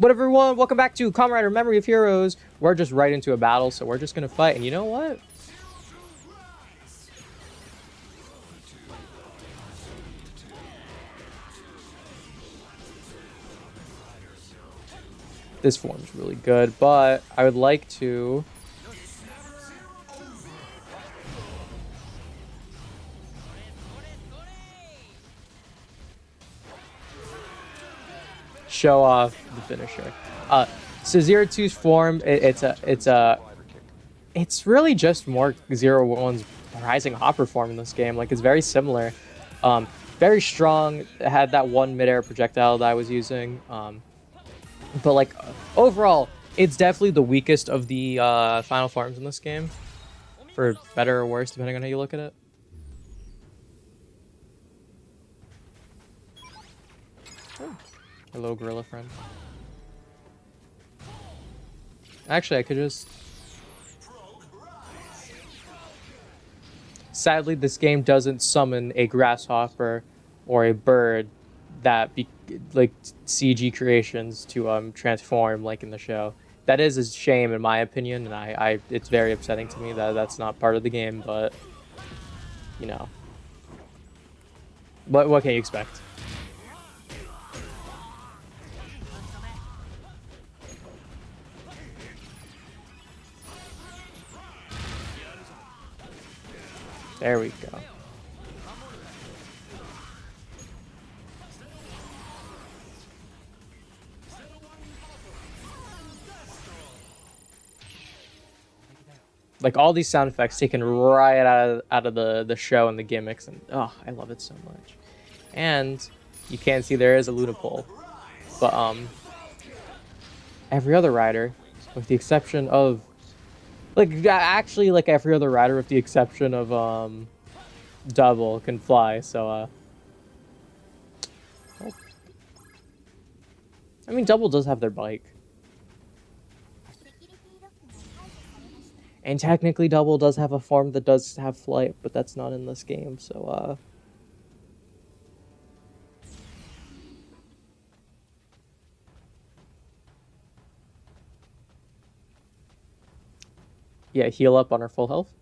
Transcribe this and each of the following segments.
What everyone, welcome back to Kamen Rider Memory of Heroes. We're just right into a battle, so we're just gonna fight. And you know what? This form's really good, but I would like to show off the finisher. So 0-2's form, it's really just more 0-1's Rising Hopper form in this game. Like, it's very similar. Very strong. It had that one midair projectile that I was using. But like overall, it's definitely the weakest of the final forms in this game, for better or worse, depending on how you look at it. Oh, our little gorilla friend. Actually, I could just... Sadly, this game doesn't summon a grasshopper or a bird that like CG creations to transform like in the show. That is a shame in my opinion, and I it's very upsetting to me that that's not part of the game. But you know, what can you expect? There we go. Like all these sound effects taken right out of the show and the gimmicks, and oh, I love it so much. And you can see there is a Lunapole, but every other rider, with the exception of like actually like every other rider with the exception of Double can fly. So I mean Double does have their bike. And technically, Double does have a form that does have flight, but that's not in this game, so, yeah, heal up on her full health.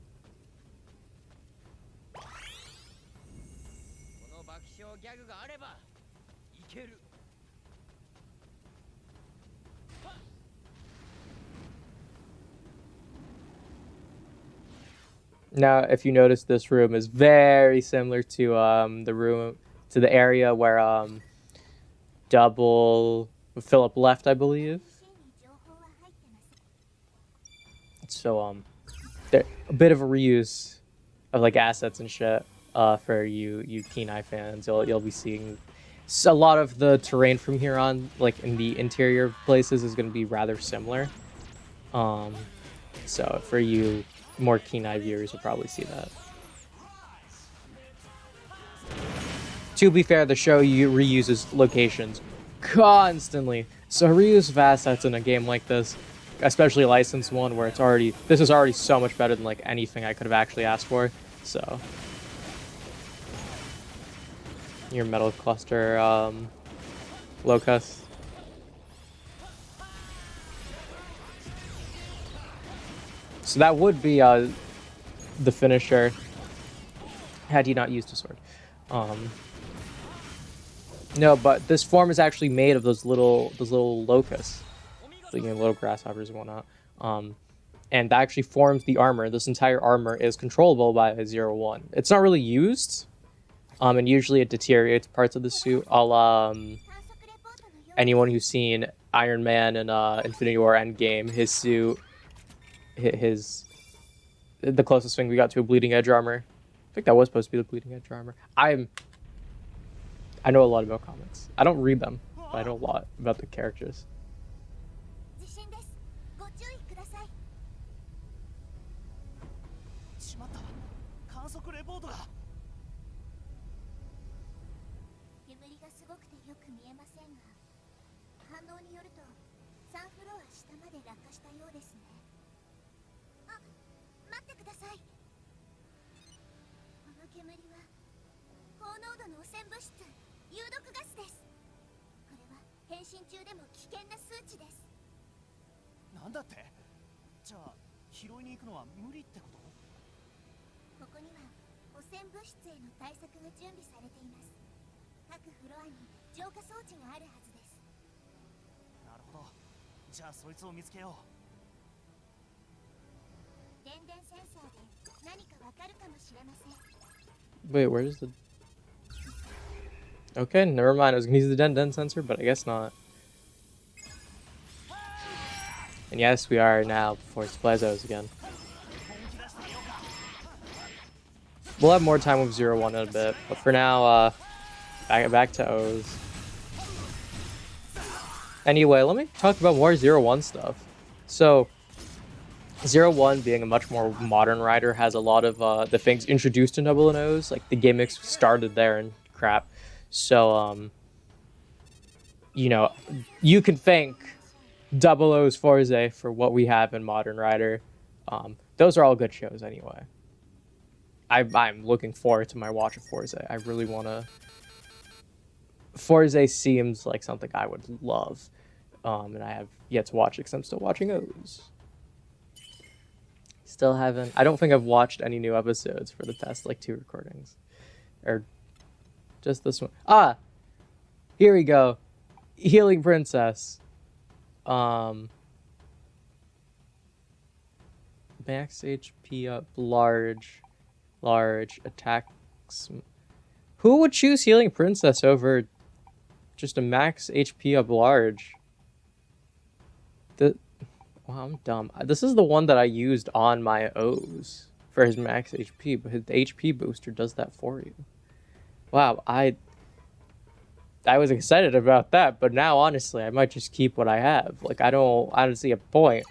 Now, if you notice, this room is very similar to the area where Double Philip left, I believe. So a bit of a reuse of like assets and shit for you keen eye fans. You'll be seeing a lot of the terrain from here on, like in the interior places, is going to be rather similar. So for you more keen-eye viewers will probably see that. To be fair, the show reuses locations constantly, so reuse of assets in a game like this, especially a licensed one where this is already so much better than like anything I could have actually asked for. So your metal cluster locust. So that would be the finisher had he not used a sword. No, but this form is actually made of those little locusts, little grasshoppers and whatnot. And that actually forms the armor. This entire armor is controllable by a 0-1. It's not really used, and usually it deteriorates parts of the suit. Anyone who's seen Iron Man and Infinity War Endgame, his suit. The closest thing we got to a bleeding edge armor. I think that was supposed to be the bleeding edge armor. I know a lot about comics. I don't read them, but I know a lot about the characters. なんだって？じゃあ拾いに行くのは無理ってこと？ここには汚染物質への対策が準備されています。各フロアに浄化装置があるはずです。なるほど。じゃあそいつを見つけよう。電電センサーで何かわかるかもしれません。Wait, where's the... Okay, never mind. I was gonna use the Den sensor, but I guess not. And yes, we are now before Splazos again. We'll have more time with 0-1 in a bit, but for now, back to O's. Anyway, let me talk about more 0-1 stuff. So, 0-1 being a much more modern rider has a lot of the things introduced in Double and O's, like the gimmicks started there and crap. So, you know, you can thank Double O's Forze for what we have in Modern Rider. Those are all good shows anyway. I'm looking forward to my watch of Forze. I really want to... Forze seems like something I would love. And I have yet to watch it because I'm still watching O's. Still haven't... I don't think I've watched any new episodes for the past, like, 2 recordings. Or just this one. Ah! Here we go. Healing Princess. Max HP up, large attacks. Who would choose Healing Princess over just a max HP up large? Wow, I'm dumb. This is the one that I used on my O's for his max HP, but his HP booster does that for you. Wow, I was excited about that, but now honestly, I might just keep what I have. Like I don't see a point.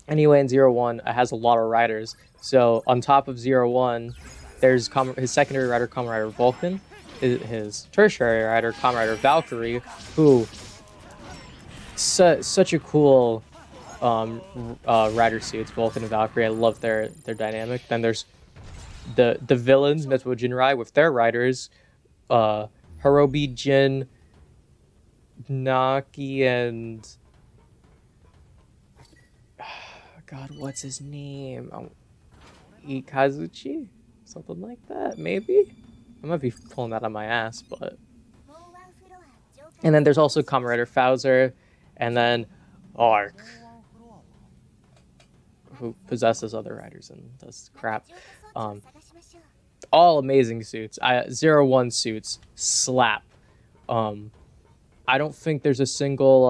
Anyway, in 0-1, it has a lot of riders. So on top of 0-1, there's his secondary rider, Kamen Rider Vulcan, his tertiary rider, Kamen Rider Valkyrie, who such a cool rider suits, Vulcan and Valkyrie. I love their dynamic. Then there's the villains, Mitsuo Jinrai, with their riders, Hirobi, Jin, Naki, and God, what's his name? Ikazuchi? Something like that, maybe? I might be pulling that on my ass, but... And then there's also Kamen Rider Fowler, and then Arc, who possesses other riders and does crap. All amazing suits. 0-1 suits slap. I don't think there's a single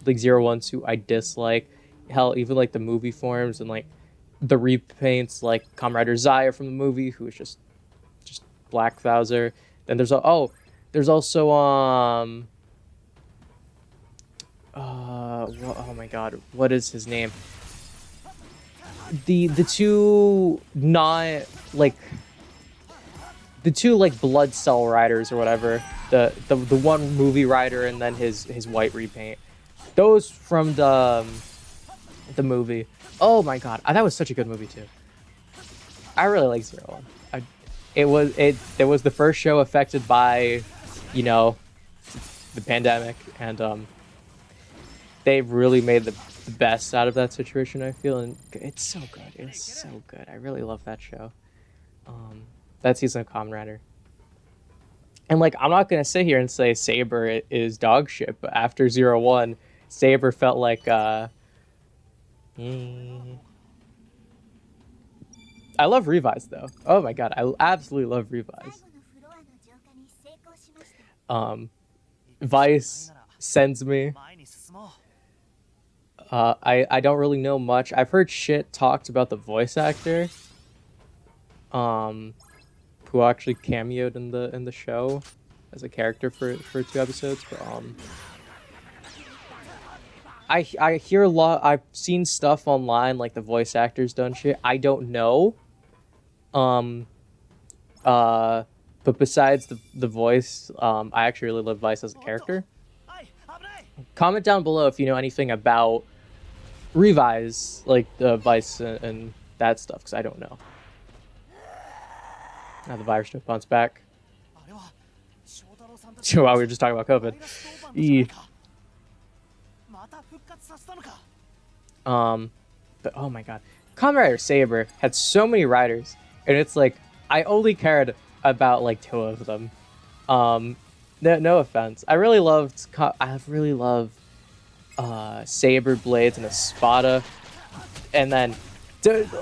like 0-1 suit I dislike. Hell, even like the movie forms and like the repaints, like Kamen Rider Zaya from the movie, who is just Black Fowler. Then there's there's also oh my god, what is his name? The two not like the two like blood cell riders or whatever. The one movie rider and then his white repaint. Those from the movie. Oh my god, that was such a good movie too. I really like 0-1. It was the first show affected by, you know, the pandemic, and they really made the best out of that situation, I feel, and it's so good. It's so good. I really love that show. That season of Kamen Rider. And like, I'm not gonna sit here and say Saber is dog shit, but after 0-1, Saber felt like I love Revice though. Oh my god, I absolutely love Revice. Vice sends me. I don't really know much. I've heard shit talked about the voice actor, who actually cameoed in the show as a character for 2 episodes. But I hear a lot. I've seen stuff online like the voice actors done shit. I don't know. But besides the voice, I actually really love Vice as a character. Comment down below if you know anything about Revice, like the Vice and that stuff, because I don't know. Now the virus just bounced back. Wow, we were just talking about COVID. But oh my god, Kamen Rider Saber had so many riders, and it's like I only cared about like 2 of them. No offense, I really loved Saber Blades and Espada, and then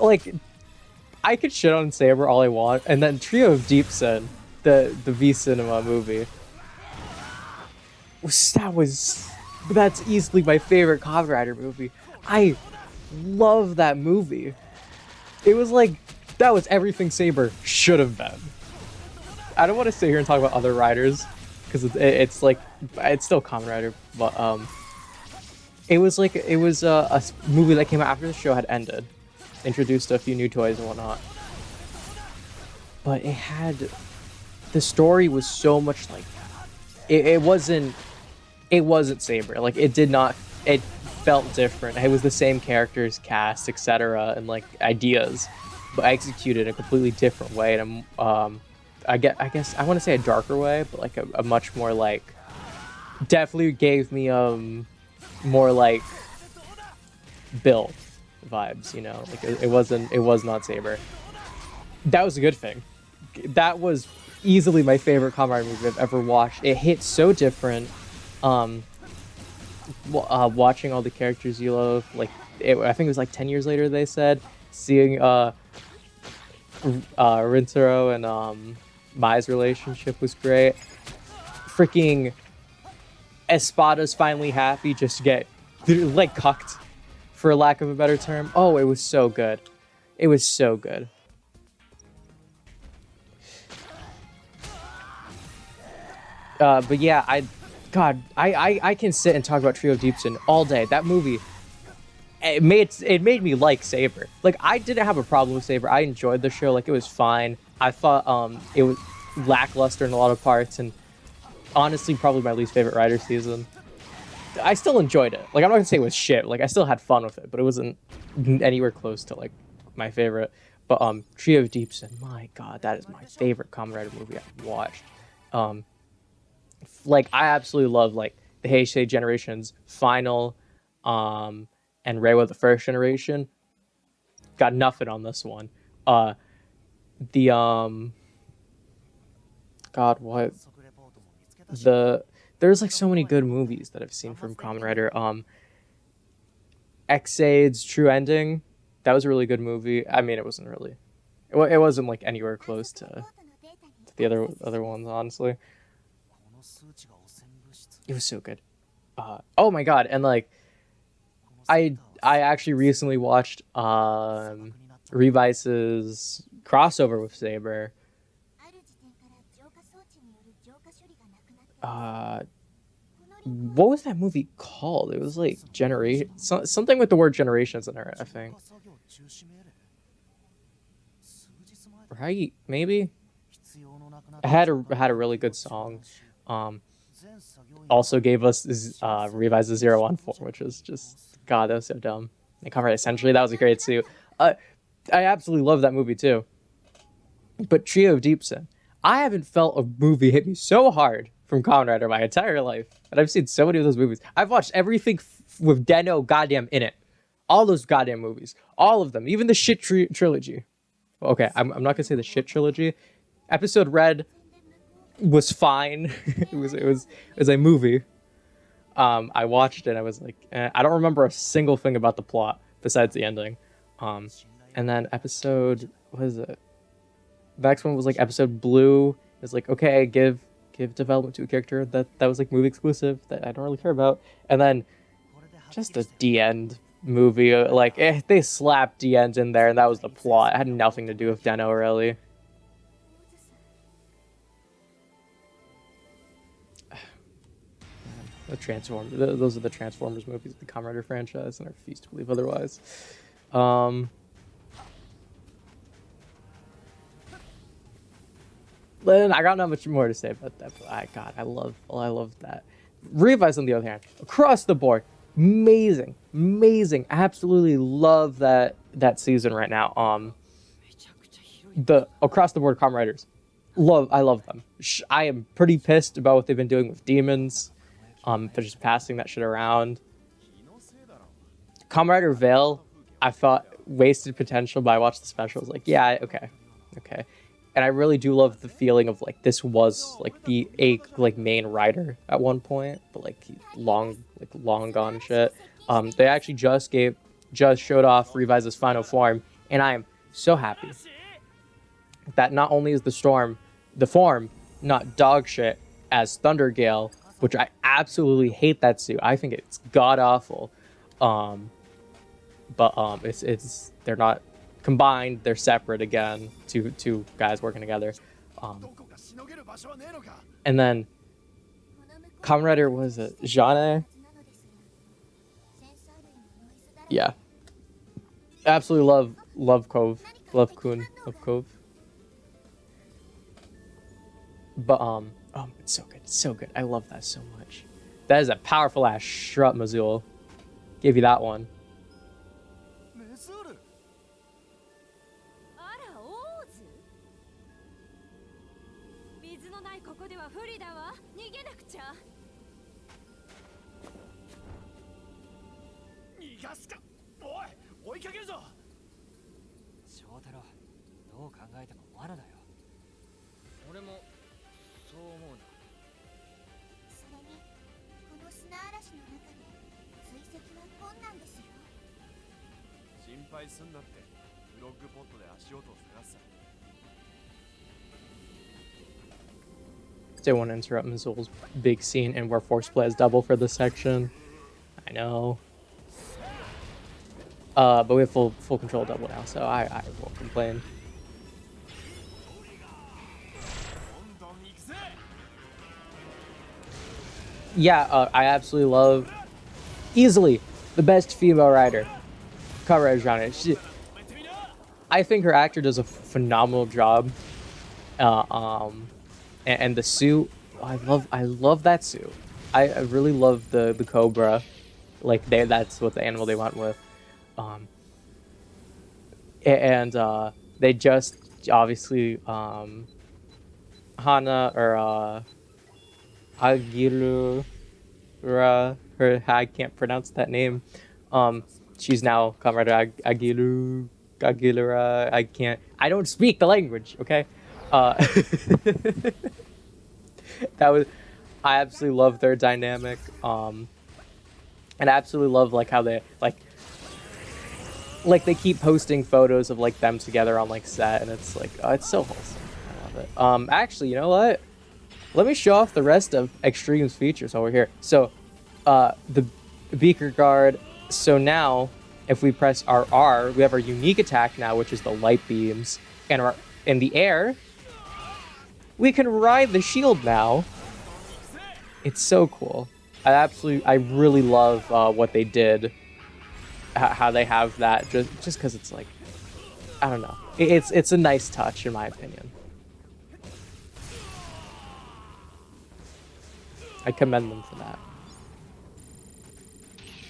like I could shit on Saber all I want, and then Trio of Deep Sin, the V Cinema movie. That's easily my favorite Kamen Rider movie. I love that movie. It was like that was everything Saber should have been. I don't want to sit here and talk about other riders because it's like it's still Kamen Rider, but it was a movie that came out after the show had ended, introduced a few new toys and whatnot. But the story was so much like it wasn't Saber. Like it felt different. It was the same characters, cast, etc., and like ideas, but executed in a completely different way. And I guess I want to say a darker way, but like a much more like definitely gave me more like Bill vibes, you know. Like it was not Saber. That was a good thing. That was easily my favorite Kamen Rider movie I've ever watched. It hit so different. Watching all the characters you love, like I think it was like 10 years later they said, seeing Rintaro and Mai's relationship was great. Freaking Espada's finally happy just to get like cucked, for lack of a better term. Oh, it was so good. It was so good. But yeah, I can sit and talk about Trio of Deep Sin all day. That movie, it made me like Saber. Like I didn't have a problem with Saber. I enjoyed the show. Like it was fine. I thought it was lackluster in a lot of parts, and honestly probably my least favorite Rider season. I still enjoyed it. Like I'm not gonna say it was shit. Like I still had fun with it, but it wasn't anywhere close to like my favorite. But Trio of Deep Sin, my god, that is my favorite Kamen Rider movie I've watched. Like I absolutely love like the Heisei generations, Final, and Reiwa the first generation. Got nothing on this one. God, what? There's like so many good movies that I've seen from Kamen Rider. Xaid's True Ending, that was a really good movie. I mean, it wasn't like anywhere close to the other ones, honestly. It was so good. Oh my god, and like I actually recently watched Revice's crossover with Saber. What was that movie called? It was like something with the word generations in it, I think. Right? Maybe? It had a really good song. Also gave us Revice the 014, which was just, god, that was so dumb. And Kamen Rider Century, that was a great suit. I absolutely love that movie too. But Trio of Deep Sin, I haven't felt a movie hit me so hard from Kamen Rider my entire life. And I've seen so many of those movies. I've watched everything with Den-O goddamn in it. All those goddamn movies. All of them. Even the shit trilogy. Okay, I'm not gonna say the shit trilogy. Episode Red was fine. it was a movie. I watched it. I was like, I don't remember a single thing about the plot besides the ending. And then episode, what is it? The next one was like episode Blue. It's like, okay, give development to a character that was like movie exclusive that I don't really care about. And then just a D-end movie. Like they slapped D-end in there, and that was the plot. It had nothing to do with Den-O really. The Transformers. Those are the Transformers movies, the Kamen Rider franchise, and I refuse to believe otherwise. Then I got not much more to say about that, but I love that. Revice on the other hand, across the board, amazing, absolutely love that season right now. The across the board Kamen Riders, I love them. I am pretty pissed about what they've been doing with demons. They're just passing that shit around. Kamen Rider Veil, I thought wasted potential, but I watched the special. I was like, yeah, okay. And I really do love the feeling of like this was like the main rider at one point, but like long gone shit. They actually just showed off Revise's final form, and I am so happy that not only is the form not dog shit as Thunder Gale, which I absolutely hate that suit. I think it's god awful. But it's they're not combined, they're separate again. Two guys working together. And then Kamen Rider, was it Jeanne? Yeah. Absolutely love Cove. Love Cove. But it's so good. I love that so much. That is a powerful ass Shrut Mazul. Give you that one. They want to interrupt Mazul's big scene and where Force Play is double for this section. I know. But we have full control double now, so I won't complain. Yeah, I absolutely love easily the best female rider, Kamen Rider Jeanne. I think her actor does a phenomenal job. And the suit, I love that suit. I really love the Cobra, like that's what the animal they went with. They just obviously Hana or Agilura, I can't pronounce that name. She's now Kamen Rider Agilura. I don't speak the language, okay? I absolutely love their dynamic. And I absolutely love like how they like they keep posting photos of like them together on like set, and it's like, oh, it's so wholesome. I love it. Actually, you know what? Let me show off the rest of Extreme's features over here. So, the Beaker Guard. So now, if we press our R, we have our unique attack now, which is the light beams, and in the air, we can ride the shield now. It's so cool. I really love what they did. How they have that, just because it's like, I don't know. It's a nice touch in my opinion. I commend them for that.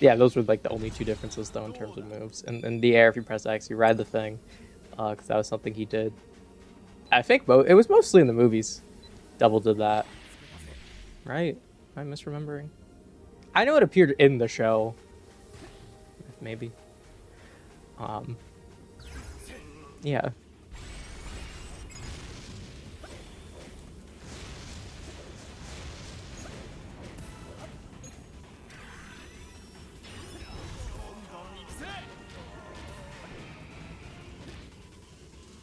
Yeah, those were like the only two differences though in terms of moves. In the air, if you press X, you ride the thing, because that was something he did. I think it was mostly in the movies. Double did that, right? Am I misremembering? I know it appeared in the show. Maybe. Yeah.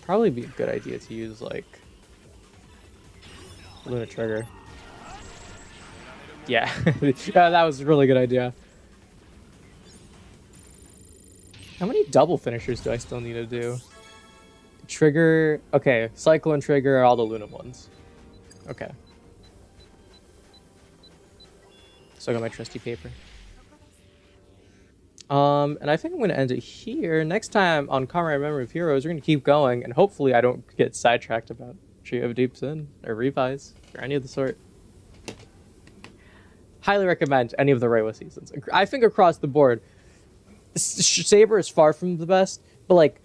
Probably be a good idea to use like Luna Trigger. Yeah, yeah, that was a really good idea. How many double finishers do I still need to do? Trigger, okay, Cyclone Trigger are all the Luna ones. Okay. So I got my trusty paper. ここです And I think I'm going to end it here. Next time on Kamen Memory of Heroes, we're going to keep going, and hopefully I don't get sidetracked about Trio of Deep Sin or Revice or any of the sort. Highly recommend any of the Reiwa seasons. I think across the board, Saber is far from the best, but like,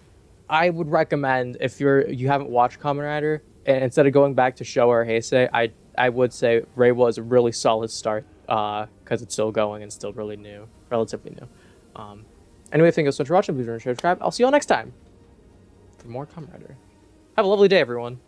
I would recommend if you haven't watched Kamen Rider, and instead of going back to Showa or Heisei, I would say Reiwa is a really solid start because it's still going and still really new, relatively new. Anyway, thank you so much for watching. Please remember to subscribe. I'll see you all next time for more Kamen Rider. Have a lovely day, everyone.